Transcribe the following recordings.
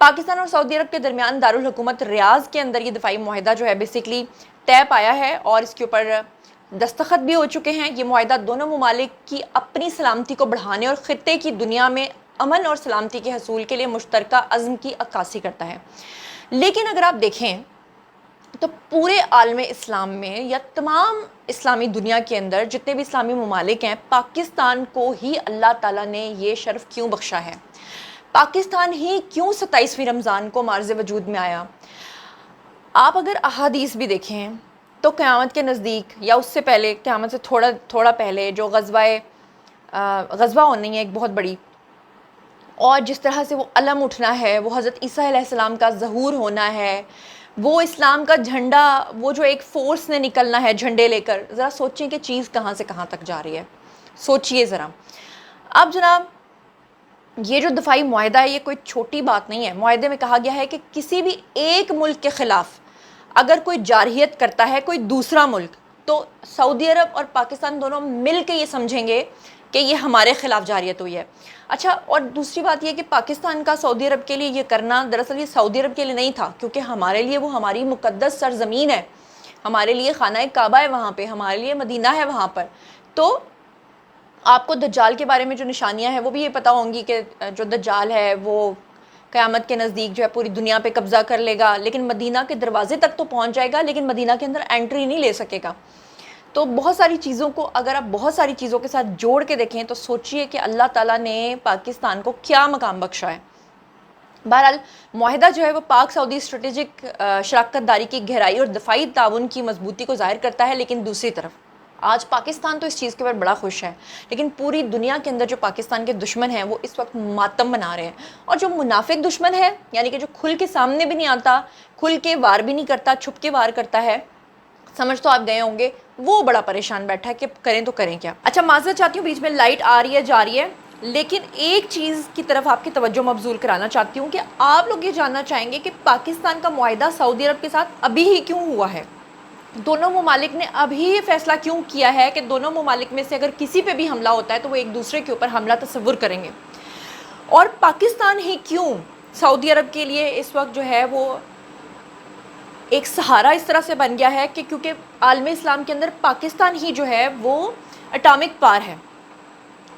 پاکستان اور سعودی عرب کے درمیان دارالحکومت ریاض کے اندر یہ دفاعی معاہدہ جو ہے بیسکلی طے پایا ہے اور اس کے اوپر دستخط بھی ہو چکے ہیں۔ یہ معاہدہ دونوں ممالک کی اپنی سلامتی کو بڑھانے اور خطے کی دنیا میں امن اور سلامتی کے حصول کے لیے مشترکہ عزم کی عکاسی کرتا ہے۔ لیکن اگر آپ دیکھیں تو پورے عالم اسلام میں یا تمام اسلامی دنیا کے اندر جتنے بھی اسلامی ممالک ہیں، پاکستان کو ہی اللہ تعالیٰ نے یہ شرف کیوں بخشا ہے؟ پاکستان ہی کیوں 27ویں رمضان کو معرض وجود میں آیا؟ آپ اگر احادیث بھی دیکھیں تو قیامت کے نزدیک یا اس سے پہلے، قیامت سے تھوڑا پہلے جو غزوہ ہونی ہے ایک بہت بڑی، اور جس طرح سے وہ علم اٹھنا ہے، وہ حضرت عیسیٰ علیہ السلام کا ظہور ہونا ہے، وہ اسلام کا جھنڈا، وہ جو ایک فورس نے نکلنا ہے جھنڈے لے کر، ذرا سوچیں کہ چیز کہاں سے کہاں تک جا رہی ہے، سوچئے ذرا۔ اب جناب یہ جو دفاعی معاہدہ ہے یہ کوئی چھوٹی بات نہیں ہے۔ معاہدے میں کہا گیا ہے کہ کسی بھی ایک ملک کے خلاف اگر کوئی جارحیت کرتا ہے کوئی دوسرا ملک، تو سعودی عرب اور پاکستان دونوں مل کے یہ سمجھیں گے کہ یہ ہمارے خلاف جارحیت ہوئی ہے۔ اچھا، اور دوسری بات یہ کہ پاکستان کا سعودی عرب کے لیے یہ کرنا دراصل یہ سعودی عرب کے لیے نہیں تھا، کیونکہ ہمارے لیے وہ ہماری مقدس سرزمین ہے، ہمارے لیے خانہ کعبہ ہے وہاں پہ، ہمارے لیے مدینہ ہے وہاں پر۔ تو آپ کو دجال کے بارے میں جو نشانیاں ہیں وہ بھی یہ پتہ ہوں گی کہ جو دجال ہے وہ قیامت کے نزدیک جو ہے پوری دنیا پہ قبضہ کر لے گا، لیکن مدینہ کے دروازے تک تو پہنچ جائے گا لیکن مدینہ کے اندر انٹری نہیں لے سکے گا۔ تو بہت ساری چیزوں کو اگر آپ بہت ساری چیزوں کے ساتھ جوڑ کے دیکھیں تو سوچئے کہ اللہ تعالیٰ نے پاکستان کو کیا مقام بخشا ہے۔ بہرحال معاہدہ جو ہے وہ پاک سعودی اسٹریٹجک شراکت داری کی گہرائی اور دفاعی تعاون کی مضبوطی کو ظاہر کرتا ہے، لیکن دوسری طرف آج پاکستان تو اس چیز کے اوپر بڑا خوش ہے، لیکن پوری دنیا کے اندر جو پاکستان کے دشمن ہیں وہ اس وقت ماتم منا رہے ہیں، اور جو منافق دشمن ہے یعنی کہ جو کھل کے سامنے بھی نہیں آتا، کھل کے وار بھی نہیں کرتا، چھپ کے وار کرتا ہے، سمجھ تو آپ گئے ہوں گے، وہ بڑا پریشان بیٹھا ہے کہ کریں تو کریں کیا۔ اچھا معذرت چاہتی ہوں، بیچ میں لائٹ آ رہی ہے جا رہی ہے، لیکن ایک چیز کی طرف آپ کی توجہ مبذول کرانا چاہتی ہوں کہ آپ لوگ یہ جاننا چاہیں گے کہ پاکستان کا معاہدہ سعودی عرب کے ساتھ ابھی ہی کیوں ہوا ہے؟ دونوں ممالک نے ابھی یہ فیصلہ کیوں کیا ہے کہ دونوں ممالک میں سے اگر کسی پہ بھی حملہ ہوتا ہے تو وہ ایک دوسرے کے اوپر حملہ تصور کریں گے؟ اور پاکستان ہی کیوں سعودی عرب کے لیے اس وقت جو ہے وہ ایک سہارا اس طرح سے بن گیا ہے کہ کیونکہ عالم اسلام کے اندر پاکستان ہی جو ہے وہ اٹامک پار ہے؟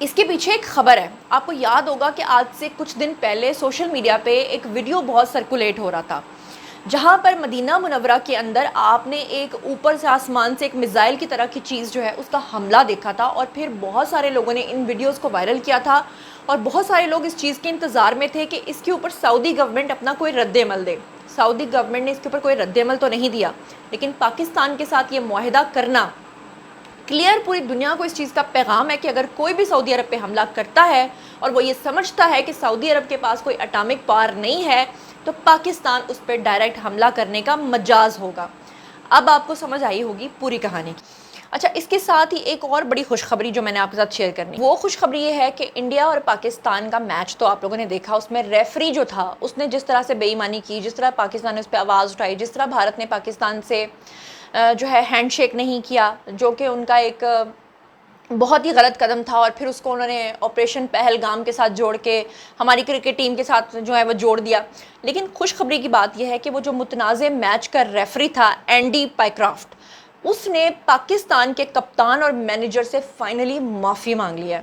اس کے پیچھے ایک خبر ہے، آپ کو یاد ہوگا کہ آج سے کچھ دن پہلے سوشل میڈیا پہ ایک ویڈیو بہت سرکولیٹ ہو رہا تھا جہاں پر مدینہ منورہ کے اندر آپ نے ایک اوپر سے آسمان سے ایک میزائل کی طرح کی چیز جو ہے اس کا حملہ دیکھا تھا، اور پھر بہت سارے لوگوں نے ان ویڈیوز کو وائرل کیا تھا اور بہت سارے لوگ اس چیز کے انتظار میں تھے کہ اس کے اوپر سعودی گورنمنٹ اپنا کوئی رد عمل دے۔ سعودی گورنمنٹ نے اس کے اوپر کوئی رد عمل تو نہیں دیا، لیکن پاکستان کے ساتھ یہ معاہدہ کرنا کلیئر پوری دنیا کو اس چیز کا پیغام ہے کہ اگر کوئی بھی سعودی عرب پہ حملہ کرتا ہے اور وہ یہ سمجھتا ہے کہ سعودی عرب کے پاس کوئی اٹامک پاور نہیں ہے تو پاکستان اس پہ ڈائریکٹ حملہ کرنے کا مجاز ہوگا۔ اب آپ کو سمجھ آئی ہوگی پوری کہانی کی۔ اچھا، اس کے ساتھ ہی ایک اور بڑی خوشخبری جو میں نے آپ کے ساتھ شیئر کرنی، وہ خوشخبری یہ ہے کہ انڈیا اور پاکستان کا میچ تو آپ لوگوں نے دیکھا، اس میں ریفری جو تھا اس نے جس طرح سے بے ایمانی کی، جس طرح پاکستان نے اس پہ آواز اٹھائی، جس طرح بھارت نے پاکستان سے جو ہے ہینڈ شیک نہیں کیا، جو کہ ان کا ایک بہت ہی غلط قدم تھا، اور پھر اس کو انہوں نے آپریشن پہلگام کے ساتھ جوڑ کے ہماری کرکٹ ٹیم کے ساتھ جو ہے وہ جوڑ دیا۔ لیکن خوشخبری کی بات یہ ہے کہ وہ جو متنازع میچ کا ریفری تھا اینڈی پائیکرافٹ، اس نے پاکستان کے کپتان اور مینیجر سے فائنلی معافی مانگ لی ہے۔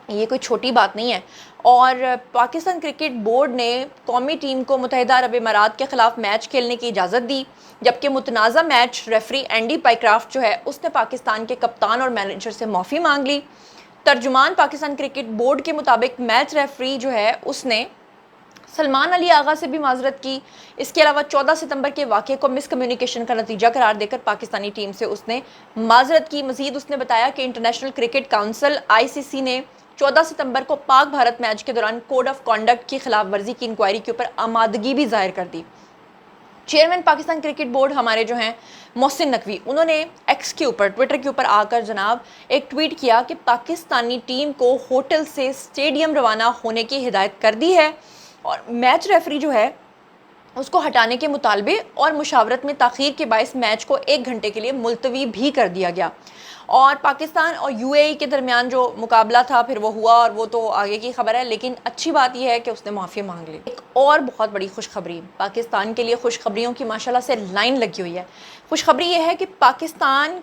یہ کوئی چھوٹی بات نہیں ہے، اور پاکستان کرکٹ بورڈ نے قومی ٹیم کو متحدہ عرب امارات کے خلاف میچ کھیلنے کی اجازت دی، جبکہ متنازع میچ ریفری اینڈی پائیکرافٹ جو ہے اس نے پاکستان کے کپتان اور مینیجر سے معافی مانگ لی۔ ترجمان پاکستان کرکٹ بورڈ کے مطابق میچ ریفری جو ہے اس نے سلمان علی آغا سے بھی معذرت کی، اس کے علاوہ 14 ستمبر کے واقعے کو مس کمیونیکیشن کا نتیجہ قرار دے کر پاکستانی ٹیم سے اس نے معذرت کی۔ مزید اس نے بتایا کہ انٹرنیشنل کرکٹ کونسل ICC نے 14 ستمبر کو پاک بھارت میچ کے دوران کوڈ آف کانڈکٹ کی خلاف ورزی کی انکوائری کے اوپر آمادگی بھی ظاہر کر دی۔ چیئرمین پاکستان کرکٹ بورڈ ہمارے جو ہیں محسن نقوی، انہوں نے ایکس کے اوپر ٹویٹر کے اوپر آ کر جناب ایک ٹویٹ کیا کہ پاکستانی ٹیم کو ہوٹل سے اسٹیڈیم روانہ ہونے کی ہدایت کر دی ہے، اور میچ ریفری جو ہے اس کو ہٹانے کے مطالبے اور مشاورت میں تاخیر کے باعث میچ کو 1 گھنٹے کے لیے ملتوی بھی کر دیا گیا، اور پاکستان اور یو اے ای کے درمیان جو مقابلہ تھا پھر وہ ہوا، اور وہ تو آگے کی خبر ہے، لیکن اچھی بات یہ ہے کہ اس نے معافی مانگ لی۔ ایک اور بہت بڑی خوشخبری پاکستان کے لیے، خوشخبریوں کی ماشاءاللہ سے لائن لگی ہوئی ہے۔ خوشخبری یہ ہے کہ پاکستان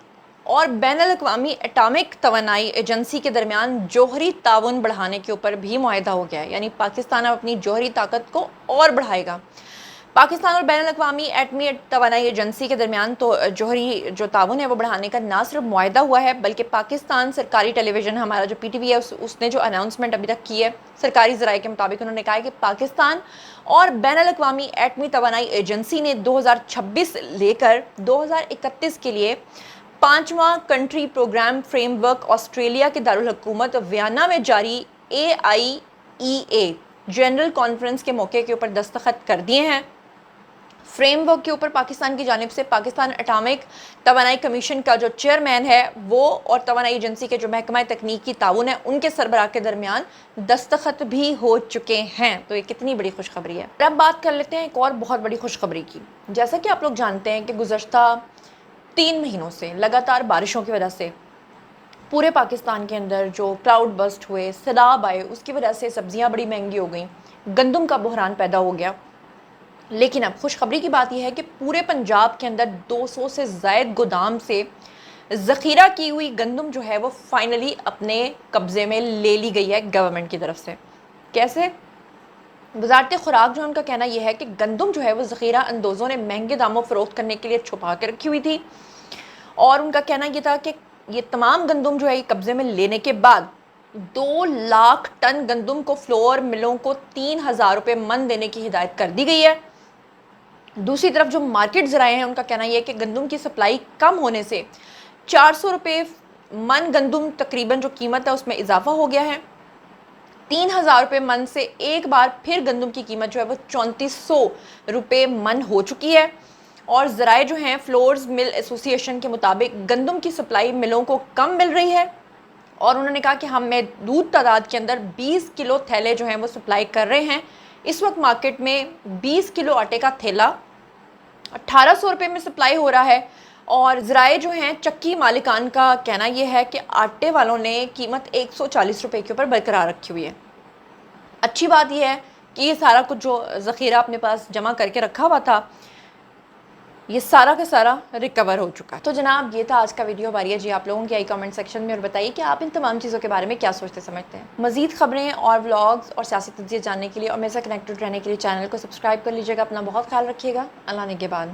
اور بین الاقوامی اٹامک توانائی ایجنسی کے درمیان جوہری تعاون بڑھانے کے اوپر بھی معاہدہ ہو گیا ہے، یعنی پاکستان اب اپنی جوہری طاقت کو اور بڑھائے گا۔ پاکستان اور بین الاقوامی ایٹمی توانائی ایجنسی کے درمیان تو جوہری جو تعاون ہے وہ بڑھانے کا نہ صرف معاہدہ ہوا ہے، بلکہ پاکستان سرکاری ٹیلی ویژن ہمارا جو پی ٹی وی ہے اس نے جو اناؤنسمنٹ ابھی تک کی ہے، سرکاری ذرائع کے مطابق انہوں نے کہا ہے کہ پاکستان اور بین الاقوامی ایٹمی توانائی ایجنسی نے 2026 لے کر 2031 کے لیے 5واں country programme framework Australia کے دارالحکومت ویانا میں جاری AIEA جنرل کانفرنس کے موقع کے اوپر دستخط کر دیے ہیں۔ فریم ورک کے اوپر پاکستان کی جانب سے پاکستان اٹامک توانائی کمیشن کا جو چیئرمین ہے وہ اور توانائی ایجنسی کے جو محکمہ تکنیکی تعاون ہے ان کے سربراہ کے درمیان دستخط بھی ہو چکے ہیں۔ تو یہ کتنی بڑی خوشخبری ہے۔ اب بات کر لیتے ہیں ایک اور بہت بڑی خوشخبری کی۔ جیسا کہ آپ لوگ جانتے ہیں کہ گزشتہ 3 مہینوں سے لگاتار بارشوں کی وجہ سے پورے پاکستان کے اندر جو کلاؤڈ بسٹ ہوئے، سیلاب آئے، اس کی وجہ سے سبزیاں بڑی مہنگی ہو گئیں، گندم کا بحران پیدا ہو گیا۔ لیکن اب خوشخبری کی بات یہ ہے کہ پورے پنجاب کے اندر 200 سے زائد گودام سے ذخیرہ کی ہوئی گندم جو ہے وہ فائنلی اپنے قبضے میں لے لی گئی ہے گورنمنٹ کی طرف سے۔ کیسے؟ وزارت خوراک جو ان کا کہنا یہ ہے کہ گندم جو ہے وہ ذخیرہ اندوزوں نے مہنگے داموں فروخت کرنے کے لیے چھپا کے رکھی ہوئی تھی، اور ان کا کہنا یہ تھا کہ یہ تمام گندم جو ہے قبضے میں لینے کے بعد 2 لاکھ ٹن گندم کو فلور ملوں کو 3,000 روپے من دینے کی ہدایت کر دی گئی ہے۔ دوسری طرف جو مارکیٹ ذرائع ہیں ان کا کہنا یہ ہے کہ گندم کی سپلائی کم ہونے سے 400 روپے من گندم تقریباً جو قیمت ہے اس میں اضافہ ہو گیا ہے۔ 3,000 روپے من سے ایک بار پھر گندم کی قیمت جو ہے وہ 3400 روپے من ہو چکی ہے، اور ذرائع جو ہیں فلورز مل ایسوسی ایشن کے مطابق گندم کی سپلائی ملوں کو کم مل رہی ہے، اور انہوں نے کہا کہ ہم محدود تعداد کے اندر 20 کلو تھیلے جو ہیں وہ سپلائی کر رہے ہیں۔ اس وقت مارکیٹ میں 20 کلو آٹے کا تھیلا 1800 روپے میں سپلائی ہو رہا ہے، اور ذرائع جو ہیں چکی مالکان کا کہنا یہ ہے کہ آٹے والوں نے قیمت 140 روپے کے اوپر برقرار رکھی ہوئی ہے۔ اچھی بات یہ ہے کہ یہ سارا کچھ جو ذخیرہ اپنے پاس جمع کر کے رکھا ہوا تھا یہ سارا کا سارا ریکور ہو چکا ہے۔ تو جناب یہ تھا آج کا ویڈیو۔ باری ہے جی آپ لوگوں کی آئی کامنٹ سیکشن میں، اور بتائیے کہ آپ ان تمام چیزوں کے بارے میں کیا سوچتے سمجھتے ہیں۔ مزید خبریں اور ولاگز اور سیاسی تجزیے جاننے کے لیے اور میرے سے کنیکٹڈ رہنے کے لیے چینل کو سبسکرائب کر لیجیے گا۔ اپنا بہت خیال رکھیے گا۔ اللہ نگہبان۔